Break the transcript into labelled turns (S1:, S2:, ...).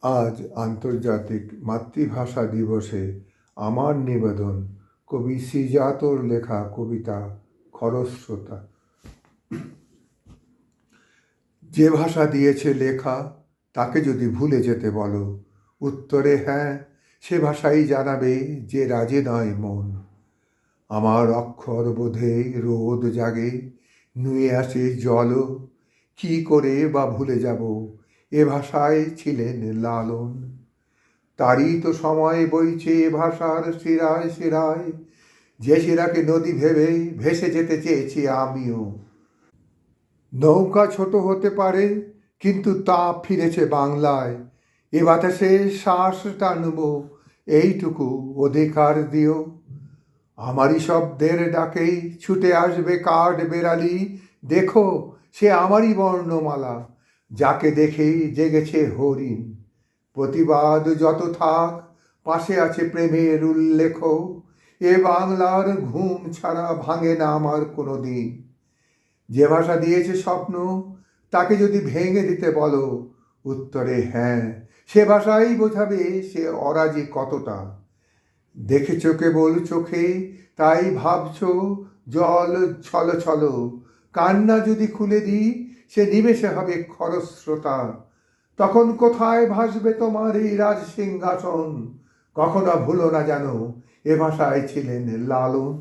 S1: আজ আন্তর্জাতিক মাতৃভাষা দিবসে আমার নিবেদন কবি শ্রীজাতর লেখা কবিতা খরস্রোতা। যে ভাষা দিয়েছে লেখা তাকে যদি ভুলে যেতে বলো, উত্তরে হ্যাঁ, সে ভাষাই জানাবে যে রাজে নয় মন। আমার অক্ষর বোধে রোদ জাগে, নুয়ে আসে জল, কি করে বা ভুলে যাব এ ভাষায় ছিলেন লালন। তারই তো সময় বইছে এ ভাষার শিরায় শিরায়, যে শিরাকে নদী ভেবে ভেসে যেতে চেয়েছি আমিও। নৌকা ছোট হতে পারে, কিন্তু তা ফিরেছে বাংলায়। এ বাতাসে শ্বাস টানব, এইটুকু অধিকার দিও। আমারই শব্দের ডাকেই ছুটে আসবে কাঠ বেড়ালি, দেখো সে আমারই বর্ণমালা, যাকে দেখেই জেগেছে হরিণ। প্রতিবাদ যত থাক, পাশে আছে প্রেমের উল্লেখ, এ বাংলার ঘুম ছাড়া ভাঙে না আমার কোনো দিন। যে ভাষা দিয়েছে স্বপ্ন তাকে যদি ভেঙে দিতে বলো, উত্তরে হ্যাঁ, সে ভাষাই বোঝাবে সে অরাজি কতটা। দেখেছ কেবল চোখে, তাই ভাবছ জল ছল ছল, কান্না যদি খুলে দিই সে নিমেষে হবে খরস্রোতা। তখন কোথায় ভাসবে তোমার এই রাজ সিংহাসন? কখনো ভুলো না জানো এ ভাষায় ছিলেন লালন।